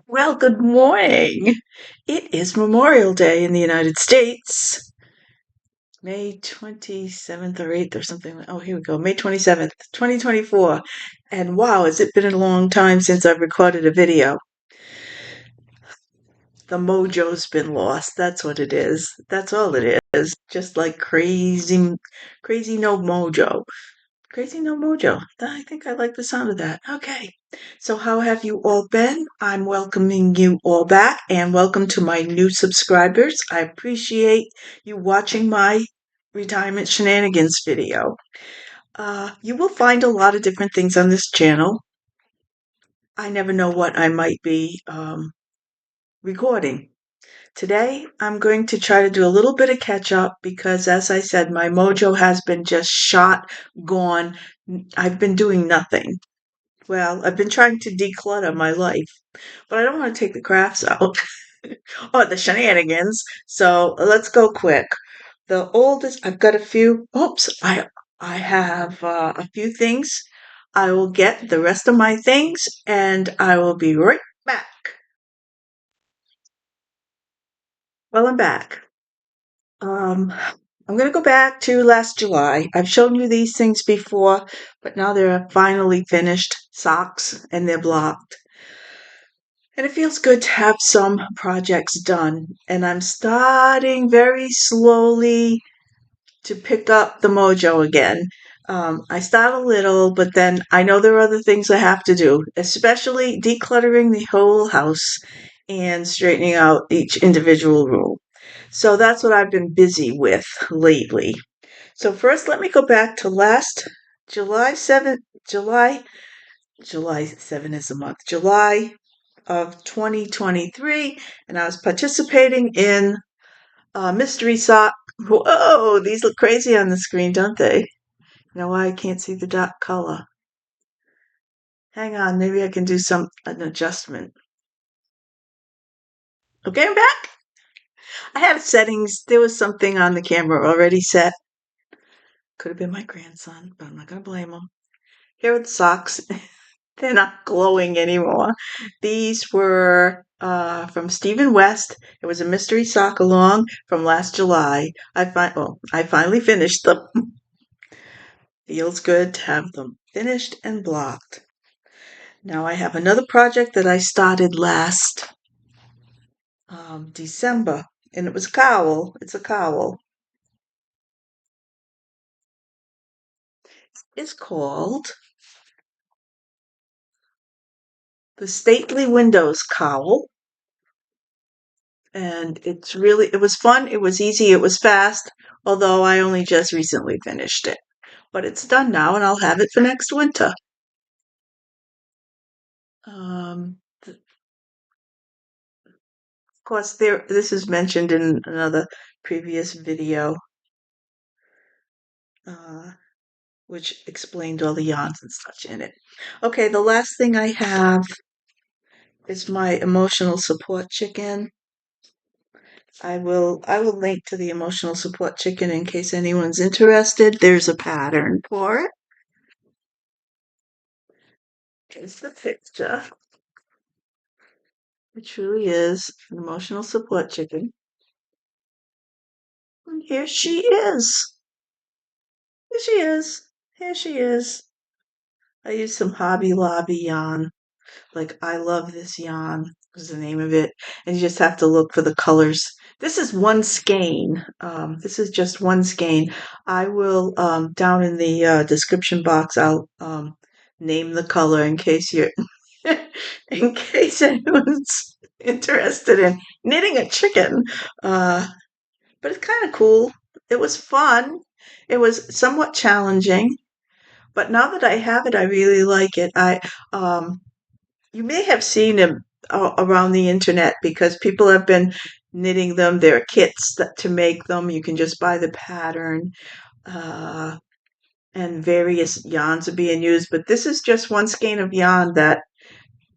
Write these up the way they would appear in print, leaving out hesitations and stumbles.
Well, good morning. It is Memorial Day in the United States, May 27th or 8th or something. Oh, here we go. May 27th, 2024. And wow, has it been a long time since I've recorded a video. The mojo's been lost. That's what it is. That's all it is. Just like crazy, crazy no mojo. Crazy no mojo. I think I like the sound of that. Okay. So how have you all been? I'm welcoming you all back and welcome to my new subscribers. I appreciate you watching my retirement shenanigans video. You will find a lot of different things on this channel. I never know what I might be recording. Today, I'm going to try to do a little bit of catch up because, as I said, my mojo has been just shot, gone. I've been doing nothing. Well, I've been trying to declutter my life, but I don't want to take the crafts out or the shenanigans. So let's go quick. The oldest, I've got a few. Oops, I have a few things. I will get the rest of my things, and I will be right back. Well, I'm back. I'm going to go back to last July. I've shown you these things before, but now they're finally finished socks and they're blocked. And it feels good to have some projects done. And I'm starting very slowly to pick up the mojo again. I start a little, but then I know there are other things I have to do, especially decluttering the whole house and straightening out each individual room. So that's what I've been busy with lately. So first, let me go back to last July 7th, July 7 is the month, July of 2023, and I was participating in mystery sock. Whoa, these look crazy on the screen, don't they? You know why I can't see the dark color? Hang on, maybe I can do an adjustment. Okay, I'm back. I had settings. There was something on the camera already set. Could have been my grandson, but I'm not going to blame him. Here are the socks. They're not glowing anymore. These were from Stephen West. It was a mystery sock along from last July. I finally finished them. Feels good to have them finished and blocked. Now I have another project that I started last December, and it was a cowl. It's a cowl. It's called the Stately Windows Cowl. And it was fun, it was easy, it was fast, although I only just recently finished it. But it's done now and I'll have it for next winter. Of course, this is mentioned in another previous video, uh, which explained all the yarns and such in it. Okay, the last thing I have is my emotional support chicken. I will link to the emotional support chicken in case anyone's interested. There's a pattern for it. Here's the picture. It truly is an emotional support chicken. And here she is. Here she is. Here she is. I used some Hobby Lobby yarn. Like, I love this yarn is the name of it. And you just have to look for the colors. This is one skein. This is just one skein. I will, down in the description box, I'll name the color in case you're, in case anyone's interested in knitting a chicken. Uh, but it's kind of cool. It was fun. It was somewhat challenging, but now that I have it, I really like it. Um, you may have seen them around the internet because people have been knitting them. There are kits to make them. You can just buy the pattern, uh, and various yarns are being used. But this is just one skein of yarn that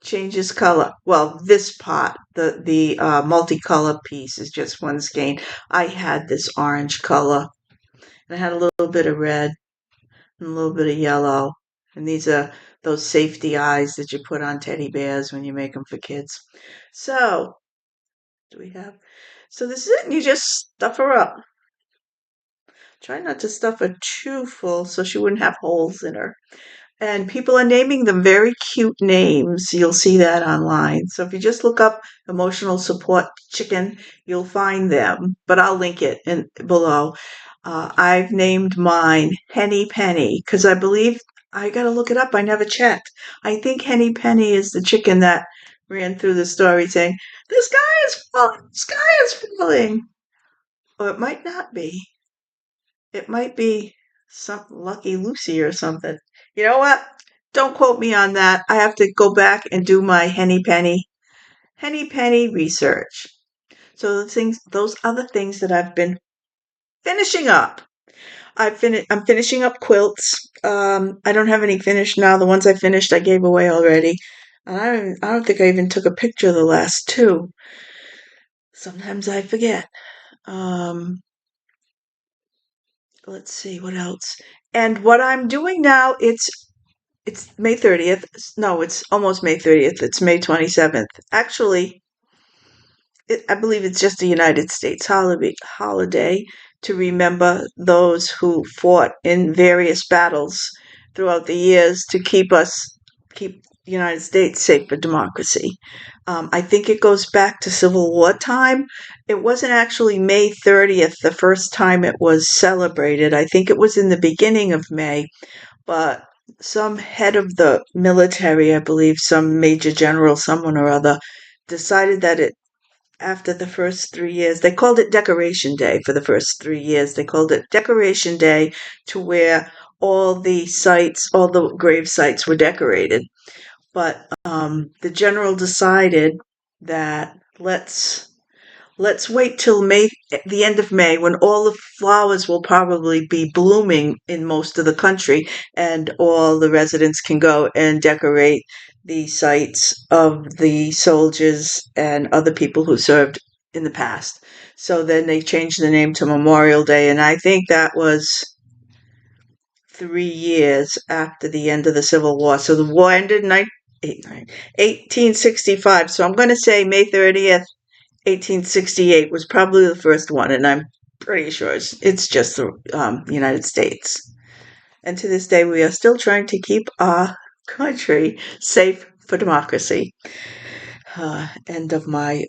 changes color. Well, this part, the multicolor piece is just one skein. I had this orange color, and I had a little bit of red and a little bit of yellow. And these are those safety eyes that you put on teddy bears when you make them for kids. So, do we have? So this is it, and you just stuff her up. Try not to stuff her too full so she wouldn't have holes in her. And people are naming them very cute names. You'll see that online. So if you just look up emotional support chicken, you'll find them. But I'll link it below. I've named mine Henny Penny because I believe I got to look it up. I never checked. I think Henny Penny is the chicken that ran through the story saying, "The sky is falling, the sky is falling." Or it might not be. It might be some Lucky Lucy or something. You know what? Don't quote me on that. I have to go back and do my Henny Penny research. So those other things that I've been finishing up. I'm finishing up quilts. I don't have any finished now. The ones I finished, I gave away already. And I don't think I even took a picture of the last two. Sometimes I forget. Um, let's see what else. And what I'm doing now, it's May 30th. No, it's almost May 30th. It's May 27th. Actually, I believe it's just a United States holiday to remember those who fought in various battles throughout the years to keep the United States safe for democracy. I think it goes back to Civil War time. It wasn't actually May 30th the first time it was celebrated. I think it was in the beginning of May, but some head of the military, I believe, some major general, someone or other, decided that after the first 3 years, they called it Decoration Day for the first 3 years. They called it Decoration Day to where all the grave sites were decorated. But the general decided that let's wait till the end of May, when all the flowers will probably be blooming in most of the country, and all the residents can go and decorate the sites of the soldiers and other people who served in the past. So then they changed the name to Memorial Day, and I think that was 3 years after the end of the Civil War. So the war ended in 1865. So I'm going to say May 30th, 1868 was probably the first one, and I'm pretty sure it's just the United States. And to this day, we are still trying to keep our country safe for democracy. End of my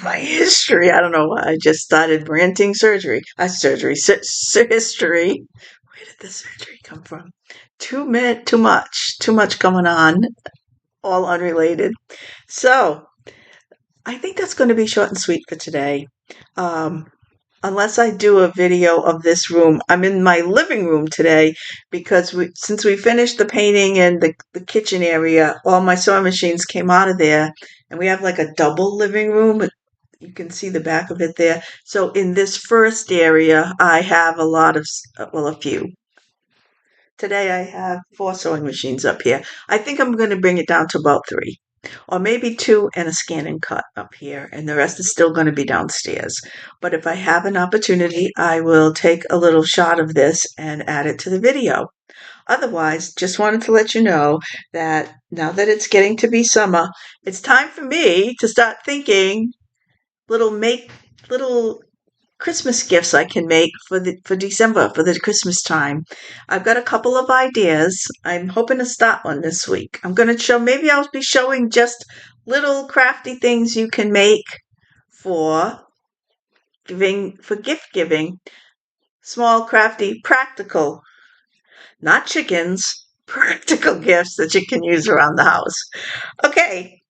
my history. I don't know why I just started ranting history. Where did the surgery come from? Too much going on, all unrelated. So I think that's going to be short and sweet for today. Um, unless I do a video of this room, I'm in my living room today because since we finished the painting and the kitchen area, all my sewing machines came out of there, and we have like a double living room. You can see the back of it there. So in this first area, I have a few. Today I have 4 sewing machines up here. I think I'm going to bring it down to about 3. Or maybe 2 and a scan and cut up here, and the rest is still going to be downstairs. But if I have an opportunity, I will take a little shot of this and add it to the video. Otherwise, just wanted to let you know that now that it's getting to be summer, it's time for me to start thinking little Christmas gifts I can make for December, for the Christmas time. I've got a couple of ideas. I'm hoping to start one this week. I'm going to maybe I'll be showing just little crafty things you can make for gift giving. Small, crafty, practical, not chickens, practical gifts that you can use around the house. Okay,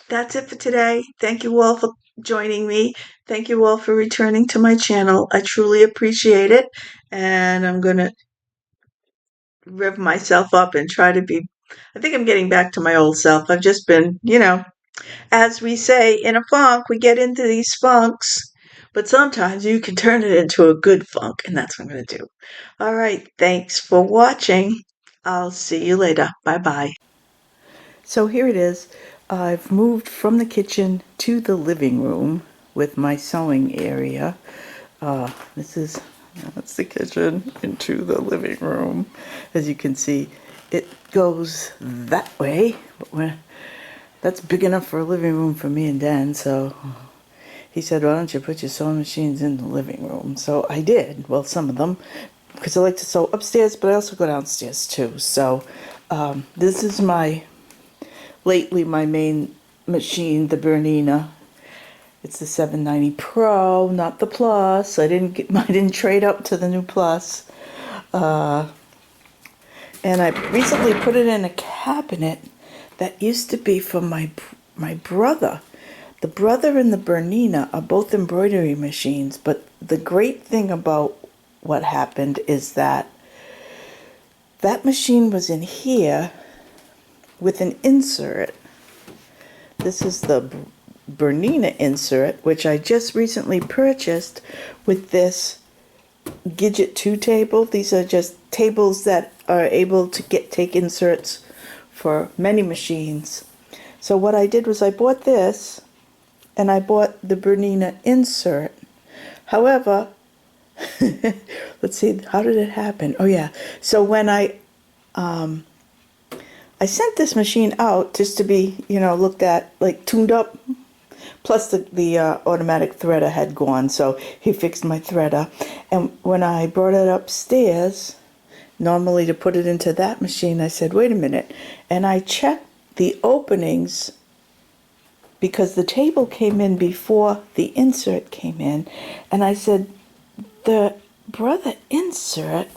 that's it for today. Thank you all for joining me. Thank you all for returning to my channel. I truly appreciate it. And I'm going to rev myself up and I think I'm getting back to my old self. I've just been, as we say in a funk, we get into these funks. But sometimes you can turn it into a good funk, and that's what I'm going to do. All right. Thanks for watching. I'll see you later. Bye-bye. So here it is. I've moved from the kitchen to the living room with my sewing area. That's the kitchen into the living room. As you can see, it goes that way, but that's big enough for a living room for me and Dan, so he said, why don't you put your sewing machines in the living room? So I did, well, some of them, because I like to sew upstairs, but I also go downstairs too. So this is lately my main machine, the Bernina. It's the 790 Pro, not the Plus. I didn't trade up to the new Plus. And I recently put it in a cabinet that used to be from my brother. The brother and the Bernina are both embroidery machines, but the great thing about what happened is that machine was in here with an insert. This is the Bernina insert, which I just recently purchased with this Gidget 2 table. These are just tables that are able to take inserts for many machines. So what I did was I bought this, and I bought the Bernina insert. However, let's see, how did it happen? Oh yeah, so when I sent this machine out just to be, looked at, like tuned up. Plus the automatic threader had gone, so he fixed my threader. And when I brought it upstairs, normally to put it into that machine, I said, wait a minute. And I checked the openings because the table came in before the insert came in. And I said, the brother insert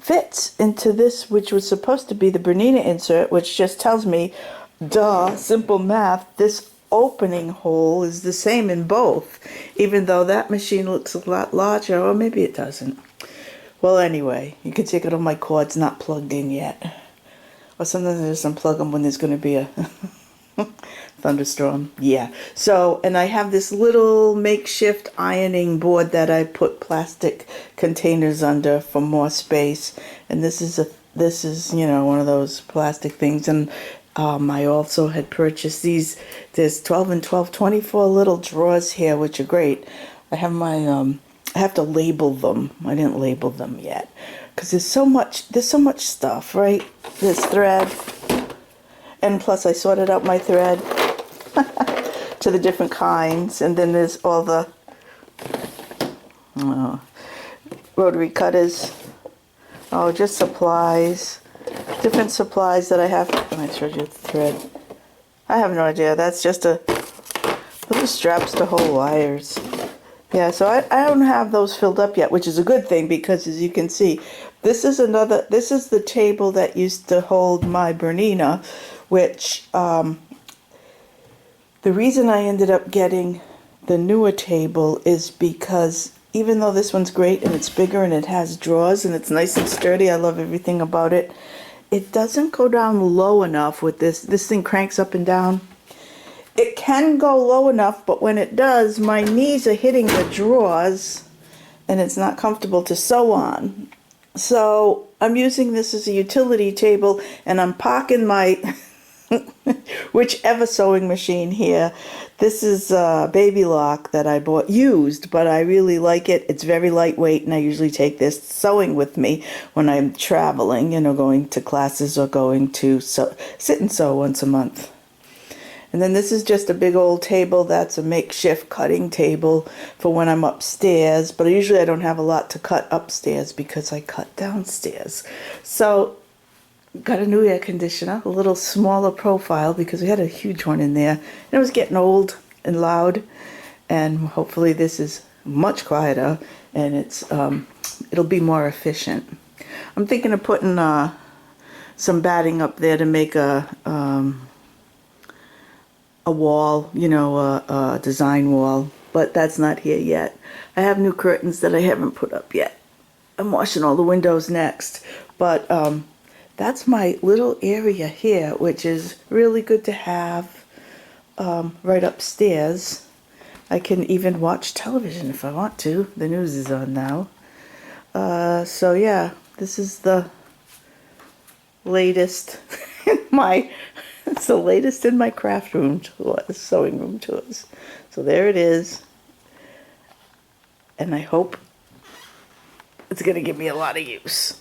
fits into this, which was supposed to be the Bernina insert, which just tells me, duh, simple math, this opening hole is the same in both, even though that machine looks a lot larger, or maybe it doesn't. Well, anyway, you can take it on my cord's not plugged in yet. Or sometimes I just unplug them when there's going to be a thunderstorm. Yeah. So, and I have this little makeshift ironing board that I put plastic containers under for more space. And this is one of those plastic things. And I also had purchased these. There's 12 and 12, 24 little drawers here, which are great. I have I have to label them. I didn't label them yet because there's so much stuff, right? There's thread, and plus I sorted out my thread to the different kinds, and then there's all the rotary cutters. Oh, just supplies. Different supplies that I have. I showed you the thread. I have no idea. That's just little straps to hold wires. Yeah, so I don't have those filled up yet, which is a good thing because, as you can see, this is the table that used to hold my Bernina, which the reason I ended up getting the newer table is because even though this one's great and it's bigger and it has drawers and it's nice and sturdy, I love everything about it. It doesn't go down low enough with this. This thing cranks up and down. It can go low enough, but when it does, my knees are hitting the drawers and it's not comfortable to sew on. So I'm using this as a utility table, and I'm parking my whichever sewing machine here. This is a Baby Lock that I bought used, but I really like it. It's very lightweight, and I usually take this sewing with me when I'm traveling, going to classes or going to sit and sew once a month. And then this is just a big old table that's a makeshift cutting table for when I'm upstairs. But usually I don't have a lot to cut upstairs because I cut downstairs. So got a new air conditioner, a little smaller profile because we had a huge one in there. And it was getting old and loud. And hopefully this is much quieter and it'll be more efficient. I'm thinking of putting some batting up there to make a wall, a design wall, but that's not here yet. I have new curtains that I haven't put up yet. I'm washing all the windows next, but that's my little area here, which is really good to have right upstairs. I can even watch television if I want to. The news is on now. So yeah, this is the latest in it's the latest in my craft room tours, sewing room tours. So there it is. And I hope it's going to give me a lot of use.